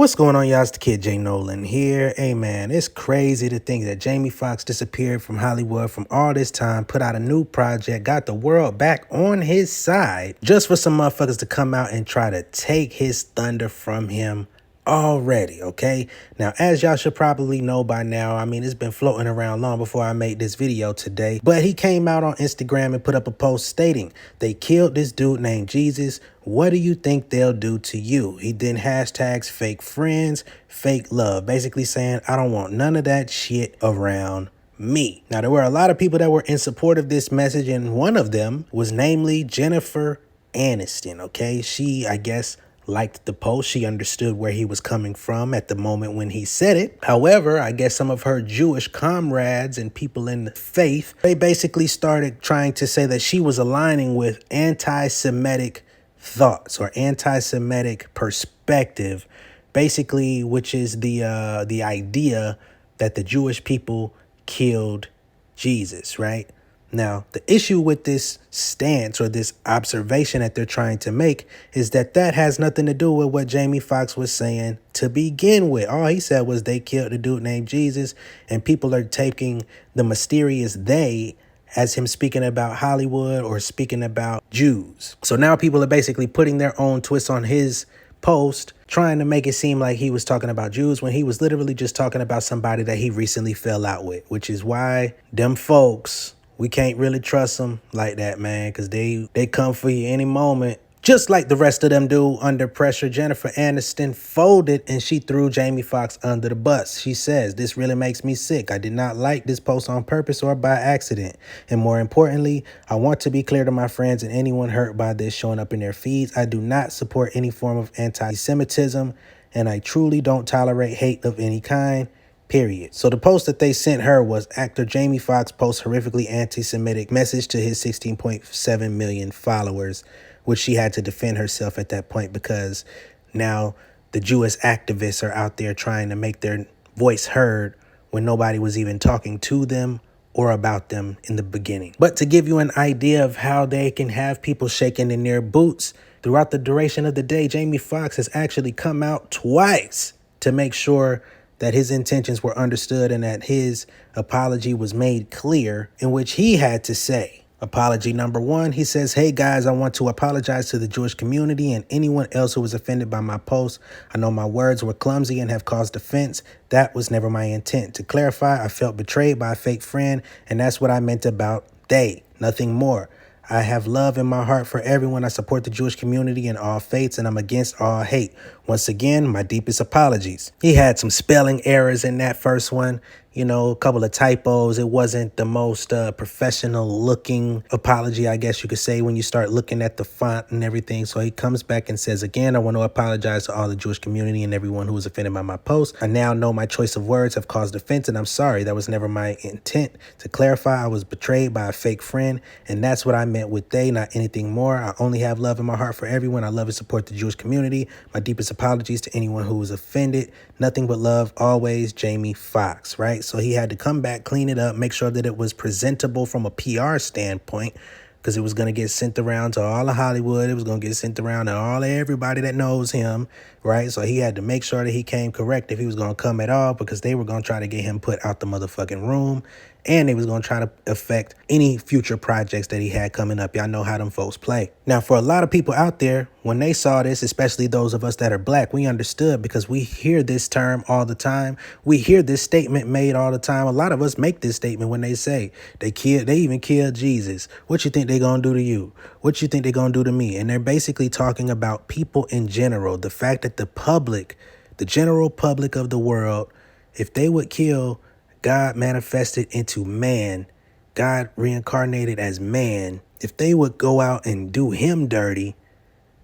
What's going on, y'all? It's the kid J Nolan here. Hey man, it's crazy to think that Jamie Foxx disappeared from Hollywood from all this time, put out a new project, got the world back on his side, just for some motherfuckers to come out and try to take his thunder from him already, okay? Now, as y'all should probably know by now, I mean, it's been floating around long before I made this video today, but he came out on Instagram and put up a post stating, they killed this dude named Jesus. What do you think they'll do to you? He then hashtags fake friends, fake love, basically saying, I don't want none of that shit around me. Now, there were a lot of people that were in support of this message, and one of them was namely Jennifer Aniston, okay? She, I guess, liked the post. She understood where he was coming from at the moment when he said it. However, I guess some of her Jewish comrades and people in the faith, they basically started trying to say that she was aligning with anti-Semitic thoughts or anti-Semitic perspective, basically, which is the idea that the Jewish people killed Jesus, right? Now, the issue with this stance or this observation that they're trying to make is that that has nothing to do with what Jamie Foxx was saying to begin with. All he said was they killed a dude named Jesus, and people are taking the mysterious they as him speaking about Hollywood or speaking about Jews. So now people are basically putting their own twist on his post, trying to make it seem like he was talking about Jews when he was literally just talking about somebody that he recently fell out with, which is why them folks, we can't really trust them like that, man, because they come for you any moment. Just like the rest of them do under pressure, Jennifer Aniston folded and she threw Jamie Foxx under the bus. She says, this really makes me sick. I did not like this post on purpose or by accident. And more importantly, I want to be clear to my friends and anyone hurt by this showing up in their feeds. I do not support any form of anti-Semitism, and I truly don't tolerate hate of any kind. Period. So the post that they sent her was actor Jamie Foxx posts horrifically anti-Semitic message to his 16.7 million followers, which she had to defend herself at that point because now the Jewish activists are out there trying to make their voice heard when nobody was even talking to them or about them in the beginning. But to give you an idea of how they can have people shaking in their boots, throughout the duration of the day, Jamie Foxx has actually come out twice to make sure that his intentions were understood and that his apology was made clear, in which he had to say, apology number one, he says, hey guys, I want to apologize to the Jewish community and anyone else who was offended by my post. I know my words were clumsy and have caused offense. That was never my intent. To clarify, I felt betrayed by a fake friend, and that's what I meant about they, nothing more. I have love in my heart for everyone. I support the Jewish community and all faiths, and I'm against all hate. Once again, my deepest apologies. He had some spelling errors in that first one, you know, a couple of typos. It wasn't the most professional looking apology, I guess you could say, when you start looking at the font and everything. So he comes back and says, again, I want to apologize to all the Jewish community and everyone who was offended by my post. I now know my choice of words have caused offense, and I'm sorry. That was never my intent. To clarify, I was betrayed by a fake friend, and that's what I meant with they, not anything more. I only have love in my heart for everyone. I love and support the Jewish community. My deepest apologies to anyone who was offended. Nothing but love, always, Jamie Foxx, right? So he had to come back, clean it up, make sure that it was presentable from a PR standpoint, because it was going to get sent around to all of Hollywood. It was going to get sent around to everybody that knows him, right? So he had to make sure that he came correct if he was going to come at all, because they were going to try to get him put out the motherfucking room. And they was going to try to affect any future projects that he had coming up. Y'all know how them folks play. Now, for a lot of people out there, when they saw this, especially those of us that are black, we understood because we hear this term all the time. We hear this statement made all the time. A lot of us make this statement when they say they even killed Jesus. What you think they going to do to you? What you think they going to do to me? And they're basically talking about people in general. The fact that the public, the general public of the world, if they would kill God manifested into man, God reincarnated as man, if they would go out and do him dirty,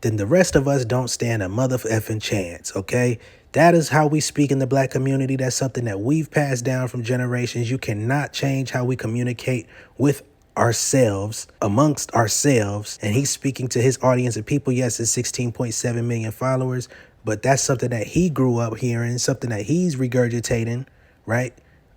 then the rest of us don't stand a motherfucking chance, okay? That is how we speak in the black community. That's something that we've passed down from generations. You cannot change how we communicate with ourselves, amongst ourselves. And he's speaking to his audience of people. Yes, it's 16.7 million followers, but that's something that he grew up hearing, something that he's regurgitating, right?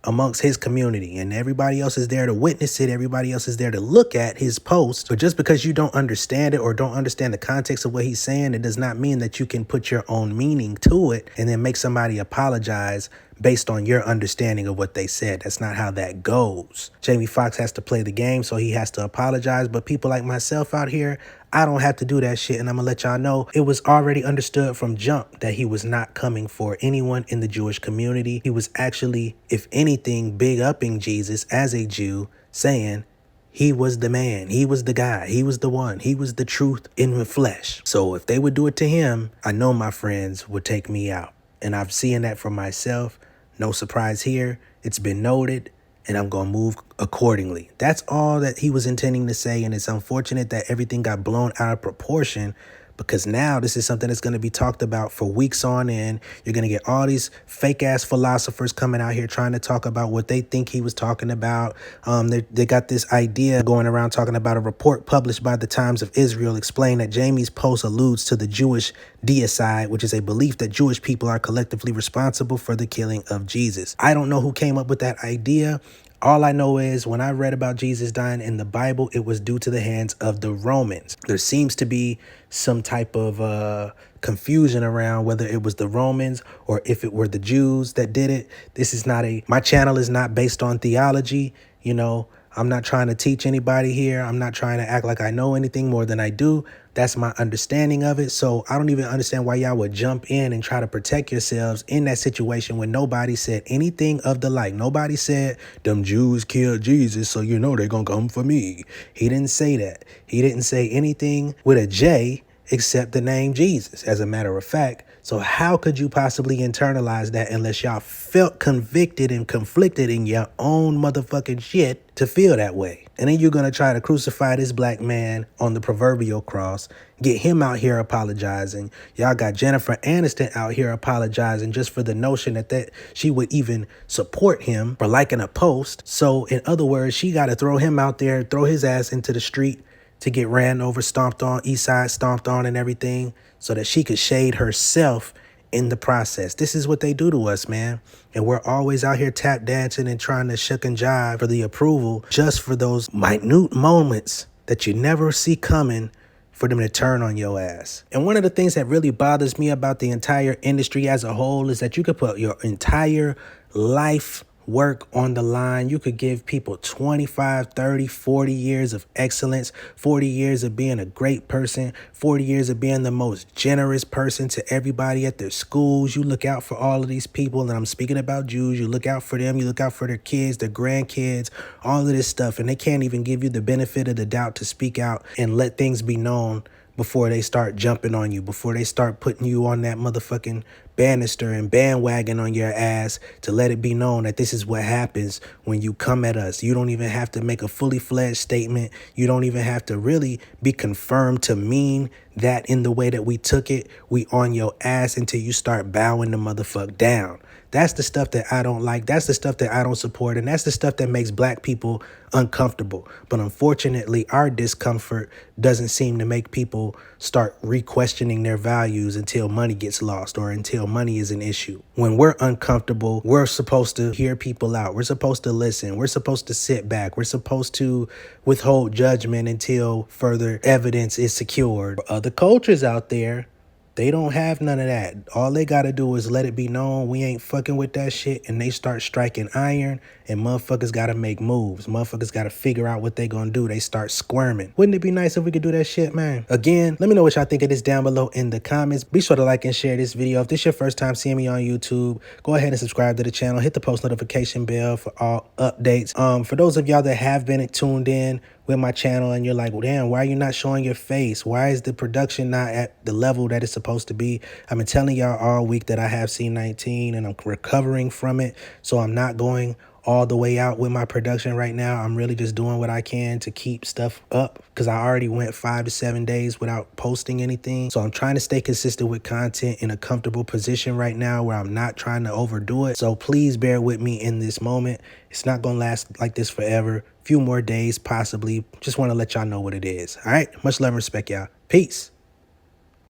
amongst his community, and everybody else is there to witness it. Everybody else is there to look at his post. But just because you don't understand it or don't understand the context of what he's saying, it does not mean that you can put your own meaning to it and then make somebody apologize based on your understanding of what they said. That's not how that goes. Jamie Foxx has to play the game, so he has to apologize. But people like myself out here, I don't have to do that shit. And I'm gonna let y'all know it was already understood from jump that he was not coming for anyone in the Jewish community. He was actually, if anything, big upping Jesus as a Jew, saying he was the man, he was the guy, he was the one, he was the truth in the flesh. So if they would do it to him, I know my friends would take me out. And I've seen that for myself. No surprise here. It's been noted, and I'm going to move accordingly. That's all that he was intending to say, and it's unfortunate that everything got blown out of proportion, because now this is something that's going to be talked about for weeks on end. You're going to get all these fake-ass philosophers coming out here trying to talk about what they think he was talking about. They got this idea going around talking about a report published by the Times of Israel explaining that Jamie's post alludes to the Jewish deicide, which is a belief that Jewish people are collectively responsible for the killing of Jesus. I don't know who came up with that idea. All I know is when I read about Jesus dying in the Bible, it was due to the hands of the Romans. There seems to be some type of confusion around whether it was the Romans or if it were the Jews that did it. This is not my channel is not based on theology. You know, I'm not trying to teach anybody here. I'm not trying to act like I know anything more than I do. That's my understanding of it. So I don't even understand why y'all would jump in and try to protect yourselves in that situation when nobody said anything of the like. Nobody said, them Jews killed Jesus, so you know they're going to come for me. He didn't say that. He didn't say anything with a J except the name Jesus, as a matter of fact. So how could you possibly internalize that unless y'all felt convicted and conflicted in your own motherfucking shit to feel that way? And then you're going to try to crucify this black man on the proverbial cross, get him out here apologizing. Y'all got Jennifer Aniston out here apologizing just for the notion that she would even support him for liking a post. So in other words, she got to throw him out there, throw his ass into the street to get ran over, stomped on, east side stomped on and everything, so that she could shade herself in the process. This is what they do to us, man. And we're always out here tap dancing and trying to shuck and jive for the approval just for those minute moments that you never see coming for them to turn on your ass. And one of the things that really bothers me about the entire industry as a whole is that you could put your entire life work on the line. You could give people 25, 30, 40 years of excellence, 40 years of being a great person, 40 years of being the most generous person to everybody at their schools. You look out for all of these people, and I'm speaking about Jews. You look out for them. You look out for their kids, their grandkids, all of this stuff, and they can't even give you the benefit of the doubt to speak out and let things be known before they start jumping on you, before they start putting you on that motherfucking banister and bandwagon on your ass to let it be known that this is what happens when you come at us. You don't even have to make a fully fledged statement. You don't even have to really be confirmed to mean that in the way that we took it. We on your ass until you start bowing the motherfuck down. That's the stuff that I don't like. That's the stuff that I don't support. And that's the stuff that makes black people uncomfortable. But unfortunately, our discomfort doesn't seem to make people start re-questioning their values until money gets lost or until money is an issue. When we're uncomfortable, we're supposed to hear people out. We're supposed to listen. We're supposed to sit back. We're supposed to withhold judgment until further evidence is secured. Other cultures out there, they don't have none of that. All they got to do is let it be known we ain't fucking with that shit, and they start striking iron, and motherfuckers got to make moves. Motherfuckers got to figure out what they gonna do. They start squirming. Wouldn't it be nice if we could do that shit, man? Again, let me know what y'all think of this down below in the comments. Be sure to like and share this video. If this is your first time seeing me on YouTube, go ahead and subscribe to the channel. Hit the post notification bell for all updates. For those of y'all that have been tuned in with my channel and you're like, well, damn, why are you not showing your face? Why is the production not at the level that it's supposed to be? I've been telling y'all all week that I have C19 and I'm recovering from it. So I'm not going all the way out with my production right now. I'm really just doing what I can to keep stuff up because I already went 5 to 7 days without posting anything. So I'm trying to stay consistent with content in a comfortable position right now where I'm not trying to overdo it. So please bear with me in this moment. It's not going to last like this forever. Few more days, possibly. Just want to let y'all know what it is. All right. Much love and respect, y'all. Peace.